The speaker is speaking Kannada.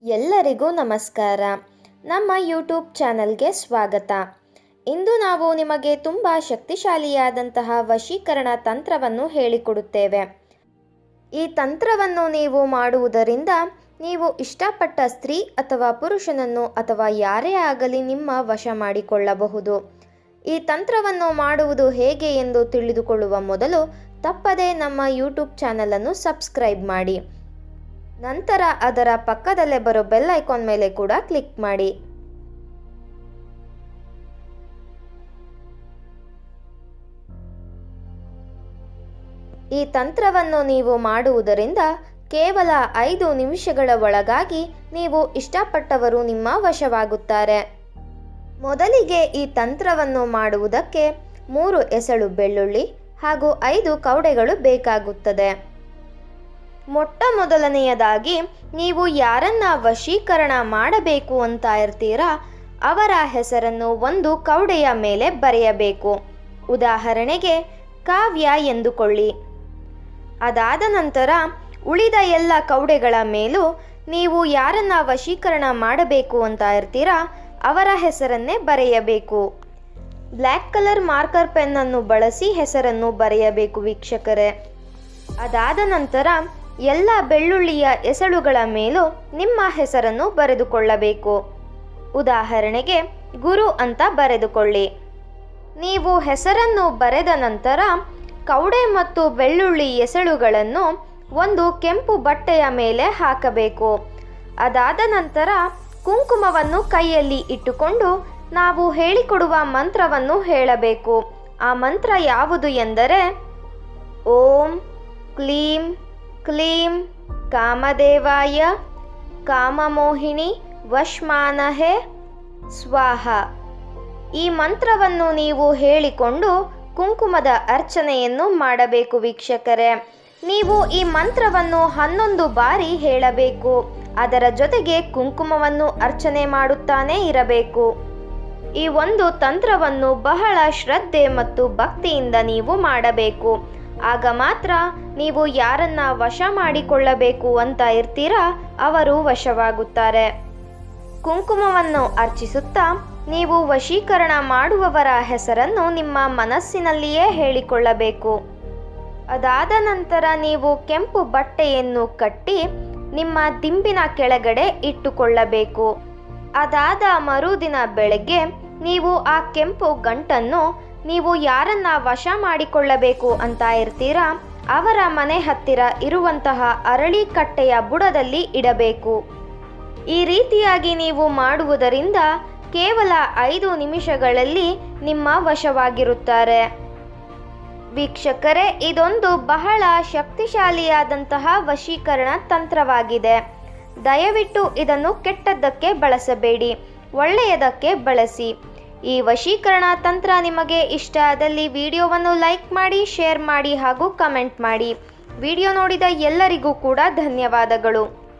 ಎಲ್ಲರಿಗೂ ನಮಸ್ಕಾರ. ನಮ್ಮ ಯೂಟ್ಯೂಬ್ ಚಾನಲ್ಗೆ ಸ್ವಾಗತ. ಇಂದು ನಾವು ನಿಮಗೆ ತುಂಬ ಶಕ್ತಿಶಾಲಿಯಾದಂತಹ ವಶೀಕರಣ ತಂತ್ರವನ್ನು ಹೇಳಿಕೊಡುತ್ತೇವೆ. ಈ ತಂತ್ರವನ್ನು ನೀವು ಮಾಡುವುದರಿಂದ ನೀವು ಇಷ್ಟಪಟ್ಟ ಸ್ತ್ರೀ ಅಥವಾ ಪುರುಷನನ್ನು ಅಥವಾ ಯಾರೇ ಆಗಲಿ ನಿಮ್ಮ ವಶ ಮಾಡಿಕೊಳ್ಳಬಹುದು. ಈ ತಂತ್ರವನ್ನು ಮಾಡುವುದು ಹೇಗೆ ಎಂದು ತಿಳಿದುಕೊಳ್ಳುವ ಮೊದಲು ತಪ್ಪದೇ ನಮ್ಮ ಯೂಟ್ಯೂಬ್ ಚಾನಲನ್ನು ಸಬ್ಸ್ಕ್ರೈಬ್ ಮಾಡಿ. ನಂತರ ಅದರ ಪಕ್ಕದಲ್ಲೇ ಬರೋ ಬೆಲ್ ಐಕಾನ್ ಮೇಲೆ ಕೂಡ ಕ್ಲಿಕ್ ಮಾಡಿ. ಈ ತಂತ್ರವನ್ನು ನೀವು ಮಾಡುವುದರಿಂದ ಕೇವಲ 5 ನಿಮಿಷಗಳ ಒಳಗಾಗಿ ನೀವು ಇಷ್ಟಪಟ್ಟವರು ನಿಮ್ಮ ವಶವಾಗುತ್ತಾರೆ. ಮೊದಲಿಗೆ ಈ ತಂತ್ರವನ್ನು ಮಾಡುವುದಕ್ಕೆ 3 ಎಸಳು ಬೆಳ್ಳುಳ್ಳಿ ಹಾಗೂ 5 ಕವಡೆಗಳು ಬೇಕಾಗುತ್ತದೆ. ಮೊಟ್ಟ ಮೊದಲನೆಯದಾಗಿ ನೀವು ಯಾರನ್ನ ವಶೀಕರಣ ಮಾಡಬೇಕು ಅಂತ ಇರ್ತೀರಾ ಅವರ ಹೆಸರನ್ನು ಒಂದು ಕವಡೆಯ ಮೇಲೆ ಬರೆಯಬೇಕು. ಉದಾಹರಣೆಗೆ ಕಾವ್ಯ ಎಂದುಕೊಳ್ಳಿ. ಅದಾದ ನಂತರ ಉಳಿದ ಎಲ್ಲ ಕವಡೆಗಳ ಮೇಲೂ ನೀವು ಯಾರನ್ನ ವಶೀಕರಣ ಮಾಡಬೇಕು ಅಂತ ಇರ್ತೀರಾ ಅವರ ಹೆಸರನ್ನೇ ಬರೆಯಬೇಕು. ಬ್ಲ್ಯಾಕ್ ಕಲರ್ ಮಾರ್ಕರ್ ಪೆನ್ನನ್ನು ಬಳಸಿ ಹೆಸರನ್ನು ಬರೆಯಬೇಕು ವೀಕ್ಷಕರೇ. ಅದಾದ ನಂತರ ಎಲ್ಲ ಬೆಳ್ಳುಳ್ಳಿಯ ಎಸಳುಗಳ ಮೇಲೂ ನಿಮ್ಮ ಹೆಸರನ್ನು ಬರೆದುಕೊಳ್ಳಬೇಕು. ಉದಾಹರಣೆಗೆ ಗುರು ಅಂತ ಬರೆದುಕೊಳ್ಳಿ. ನೀವು ಹೆಸರನ್ನು ಬರೆದ ನಂತರ ಕವಡೆ ಮತ್ತು ಬೆಳ್ಳುಳ್ಳಿ ಎಸಳುಗಳನ್ನು ಒಂದು ಕೆಂಪು ಬಟ್ಟೆಯ ಮೇಲೆ ಹಾಕಬೇಕು. ಅದಾದ ನಂತರ ಕುಂಕುಮವನ್ನು ಕೈಯಲ್ಲಿ ಇಟ್ಟುಕೊಂಡು ನಾವು ಹೇಳಿಕೊಡುವ ಮಂತ್ರವನ್ನು ಹೇಳಬೇಕು. ಆ ಮಂತ್ರ ಯಾವುದು ಎಂದರೆ ಓಂ ಕ್ಲೀಂ ಕ್ಲೀಂ ಕಾಮದೇವಾಯ ಕಾಮಮೋಹಿನಿ ವಶ್ಮಾನಹೆ ಸ್ವಾಹ. ಈ ಮಂತ್ರವನ್ನು ನೀವು ಹೇಳಿಕೊಂಡು ಕುಂಕುಮದ ಅರ್ಚನೆಯನ್ನು ಮಾಡಬೇಕು ವೀಕ್ಷಕರೇ. ನೀವು ಈ ಮಂತ್ರವನ್ನು 11 ಬಾರಿ ಹೇಳಬೇಕು. ಅದರ ಜೊತೆಗೆ ಕುಂಕುಮವನ್ನು ಅರ್ಚನೆ ಮಾಡುತ್ತಾನೇ ಇರಬೇಕು. ಈ ಒಂದು ತಂತ್ರವನ್ನು ಬಹಳ ಶ್ರದ್ಧೆ ಮತ್ತು ಭಕ್ತಿಯಿಂದ ನೀವು ಮಾಡಬೇಕು. ಆಗ ಮಾತ್ರ ನೀವು ಯಾರನ್ನ ವಶ ಮಾಡಿಕೊಳ್ಳಬೇಕು ಅಂತ ಇರ್ತೀರಾ ಅವರು ವಶವಾಗುತ್ತಾರೆ. ಕುಂಕುಮವನ್ನು ಅರ್ಚಿಸುತ್ತಾ ನೀವು ವಶೀಕರಣ ಮಾಡುವವರ ಹೆಸರನ್ನು ನಿಮ್ಮ ಮನಸ್ಸಿನಲ್ಲಿಯೇ ಹೇಳಿಕೊಳ್ಳಬೇಕು. ಅದಾದ ನಂತರ ನೀವು ಕೆಂಪು ಬಟ್ಟೆಯನ್ನು ಕಟ್ಟಿ ನಿಮ್ಮ ದಿಂಬಿನ ಕೆಳಗಡೆ ಇಟ್ಟುಕೊಳ್ಳಬೇಕು. ಅದಾದ ಮರುದಿನ ಬೆಳಗ್ಗೆ ನೀವು ಆ ಕೆಂಪು ಗಂಟನ್ನು ನೀವು ಯಾರನ್ನ ವಶ ಮಾಡಿಕೊಳ್ಳಬೇಕು ಅಂತ ಇರ್ತೀರಾ ಅವರ ಮನೆ ಹತ್ತಿರ ಇರುವಂತಹ ಅರಳಿ ಕಟ್ಟೆಯ ಬುಡದಲ್ಲಿ ಇಡಬೇಕು. ಈ ರೀತಿಯಾಗಿ ನೀವು ಮಾಡುವುದರಿಂದ ಕೇವಲ 5 ನಿಮಿಷಗಳಲ್ಲಿ ನಿಮ್ಮ ವಶವಾಗಿರುತ್ತಾರೆ. ವೀಕ್ಷಕರೇ, ಇದೊಂದು ಬಹಳ ಶಕ್ತಿಶಾಲಿಯಾದಂತಹ ವಶೀಕರಣ ತಂತ್ರವಾಗಿದೆ. ದಯವಿಟ್ಟು ಇದನ್ನು ಕೆಟ್ಟದ್ದಕ್ಕೆ ಬಳಸಬೇಡಿ, ಒಳ್ಳೆಯದಕ್ಕೆ ಬಳಸಿ. ಈ ವಶೀಕರಣ ತಂತ್ರ ನಿಮಗೆ ಇಷ್ಟ ಆದಲ್ಲಿ ವಿಡಿಯೋವನ್ನು ಲೈಕ್ ಮಾಡಿ, ಶೇರ್ ಮಾಡಿ ಹಾಗೂ ಕಮೆಂಟ್ ಮಾಡಿ. ವಿಡಿಯೋ ನೋಡಿದ ಎಲ್ಲರಿಗೂ ಕೂಡ ಧನ್ಯವಾದಗಳು.